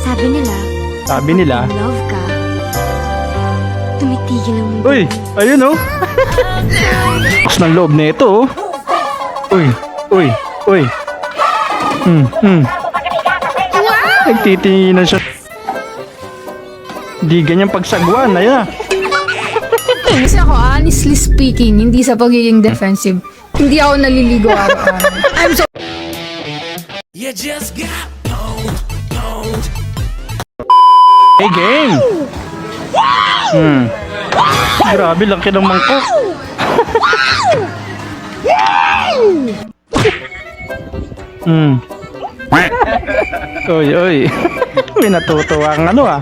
Sabi nila, love ka, tumitigil ang mundo. uy, ayun oh. Lakas ng loob na ito oh. Uy, uy, uy. Nagtitinginan siya. Di ganyan pagsagwan, ayun ah. Kasi ako, honestly speaking, hindi sa pagiging defensive, hindi ako naliligo araw-araw. I'm so... You just got pwned. Hey, game! Grabe, laki ng mangkok. Oy, oy. May natutuwa ang ano ah.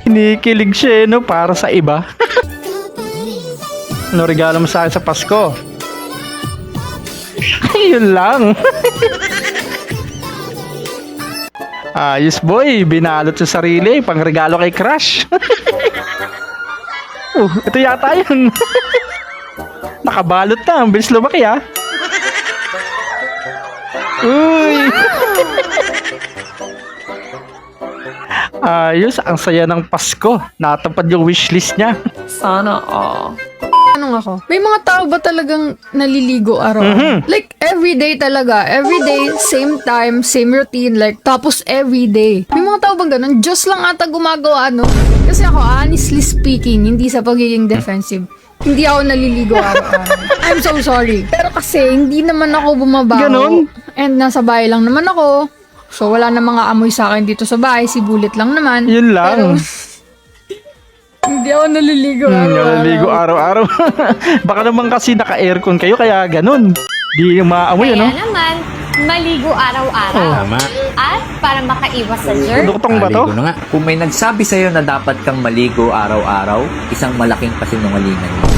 Kinikilig siya no, para sa iba. Ano regalo mo sa akin sa Pasko? Ayun lang. Ayos boy, binalot sa sarili, pang regalo kay crush. Ito yata yun. Nakabalot na, ang bilis lumaki ah. Uy. Ayos, ang saya ng Pasko. Natapad yung wishlist niya. Sana all. Anong ako? May mga tao ba talagang naliligo araw? Like, everyday talaga. Everyday, same time, same routine. Like, tapos everyday. May mga tao bang ganun? Diyos lang ata gumagawa, no? Kasi ako, honestly speaking, hindi sa pagiging defensive, hindi ako naliligo araw-araw. I'm so sorry. Pero kasi, hindi naman ako bumabaho. Ganon? And nasa bahay lang naman ako. So, wala na mga amoy sa akin dito sa bahay. Sibulit lang naman. Yun lang. Pero, hindi ako naliligo Naliligo araw-araw. Baka naman kasi naka-aircon kayo, kaya ganun. Di maamoy, ano? Kaya naman, maligo araw-araw. Tama. At para makaiwas sa germ, Duktong ba to? Maligo na nga. Kung may nagsabi sa'yo na dapat kang maligo araw-araw, isang malaking pasinungalingan mo.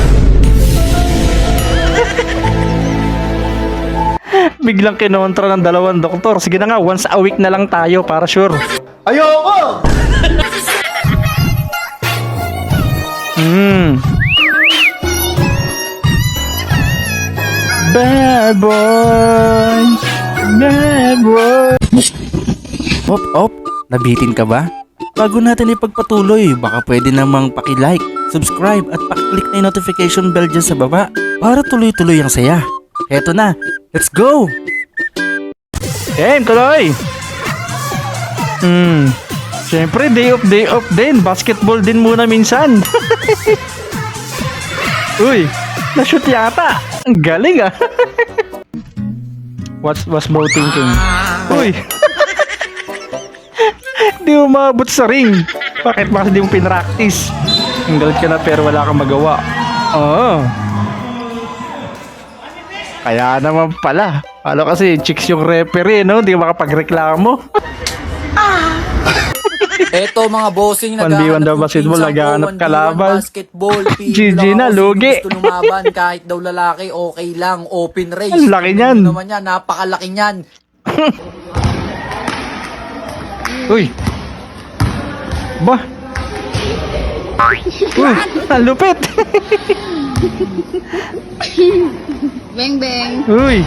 Biglang kinontra ng dalawang doktor. Sige na nga, once a week na lang tayo para sure. Ayoko! Bad boys, bad boys. Op, nabitin ka ba? Bago natin ipagpatuloy, baka pwede namang paki-like, subscribe at paki-click na yung notification bell dyan sa baba para tuloy-tuloy ang saya. Eto na, let's go! Game, tuloy! Siyempre, day off din. Basketball din muna minsan. Uy, na-shoot yata. Ang galing ah. What's Mo thinking? Uy. Di mo maabot sa ring. Bakit ba hindi mo pinractice? Ang galit ka na pero wala kang magawa. Oo. Kaya naman pala. Ano kasi chicks yung referee, no? Di makapagreklamo. Eto mga bossing, 1v1 daw basketball, naghahanap kalaban. basketball, GG na, lugi. Gusto lumaban, kahit daw lalaki, okay lang, open race. Ang laki niyan. Ano naman yan, napakalaki niyan. Uy. Ba? Uy, ang lupit. Bang, bang. Uy.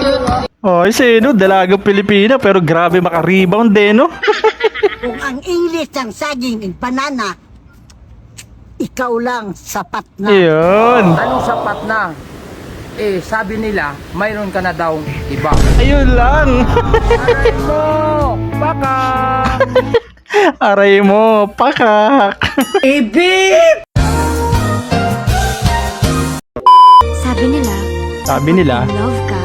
Shoot. Oh, sino? Dalagang Pilipina pero grabe maka-rebound din, no? Kung ang English ng saging and banana, ikaw lang sapat na. Ayun. Anong sapat na? Eh, sabi nila, mayroon ka na daw iba. Ayun lang. Aray mo! Baka! Aray mo, pakak. Ibip! Sabi nila, Sabi nila, love ka,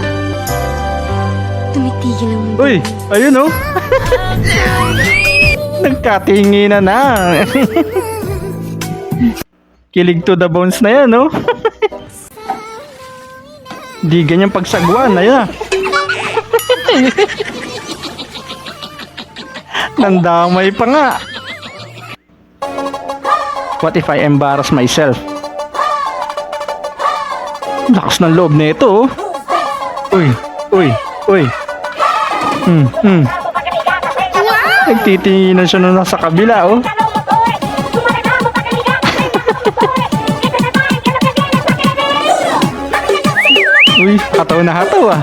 tumitigil ang mundo. uy, ayun oh. Nagkatinginan na. Kilig to the bones na yan, no? Di ganyan pagsagwan, ayun ah. Nandamay pa nga. What if I embarrass myself? Lakas ng loob na ito, oh. Uy, uy, uy. Nagtitinginan siya nung nasa kabila, oh. Uy. Hataw na hataw ah.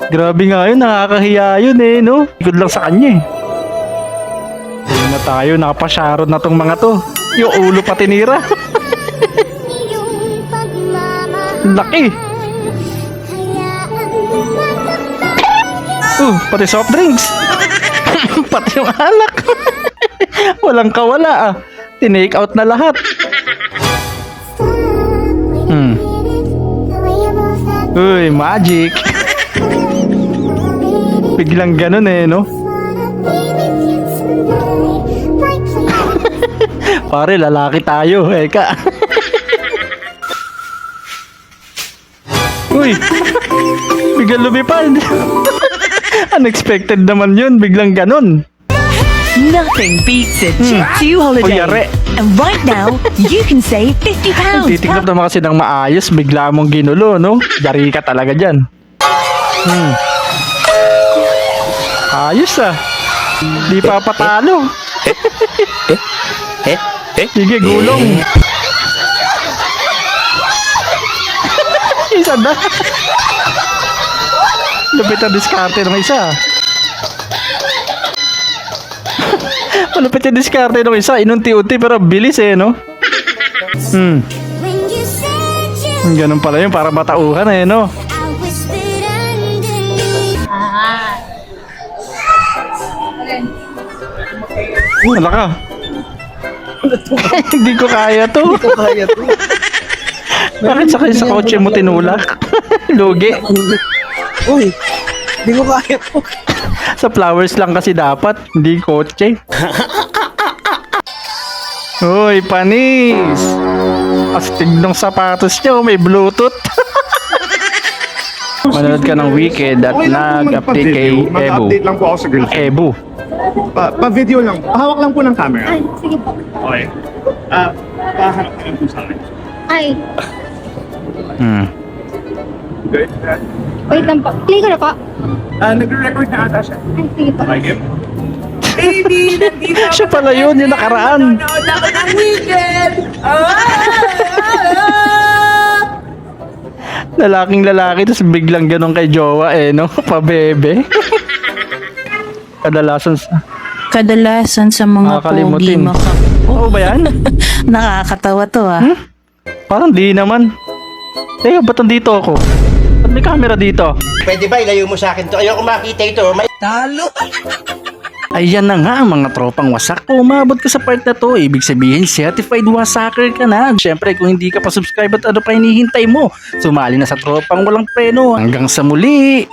Grabe nga yun, nakakahiya yun eh, no? Ikod lang sa kanya eh. Ayun na tayo, nakapasyarod na tong mga to. Yung ulo pa tinira. Laki. Pati soft drinks. Pati yung alak. Walang kawala ah. Tinake out na lahat. Uy, magic. Biglang ganun eh, no? Pare, lalaki tayo. Eka. Uy. Biglang lumipad. Unexpected naman yun. Biglang ganun. Nothing beats a Jet2 holiday. Kuyari. And right now, you can save £50. Titinggap naman kasi ng maayos. Bigla mong ginulo, no? Yari ka talaga dyan. Ayos ah. Di pa patalo. Sige, gulong. Isa na. Lupit ang diskarte ng isa. Malupit yung diskarte ng isa. Inunti-unti pero bilis eh, no? Ganun pala yun. Para matauhan eh, no? Wala ka. Hindi ko kaya to. Bakit sa kotse mo tinulak? Lugi. Uy, di ko kaya po. Sa flowers lang kasi dapat, hindi kotse. Uy, panis! Astig ng sapatos niyo, may Bluetooth. Manood ka ng Wicked at nag-update kay Ebu. Mag-update lang po ako sa girlfriend. Ebu. Pa-video lang. Hawak lang po ng camera. Ay, sige po. Okay. Paharap ka lang po sa akin. Ay, Good. wait lang po. Play ko na po. Nagre-record na ata siya. Ay, sige po. Okay, game. Siya pala yun, yung nakaraan. Lalaking lalaki, tapos biglang ganun kay jowa eh, no? Pabebe. Kadalasan sa mga pogi Nakakalimutin. Oo ba yan? Nakakatawa to ah. Parang di naman. Teka, ba't nandito ako? Ba't may camera dito? Pwede ba ilayo mo sa akin to? Ayoko makita ito. May Ayan na nga ang mga tropang wasak. Kung umabot ka sa part na to, ibig sabihin certified wasaker ka na. Siyempre kung hindi ka pa subscribe at ano pa hinihintay mo, sumali na sa tropang walang preno. Hanggang sa muli!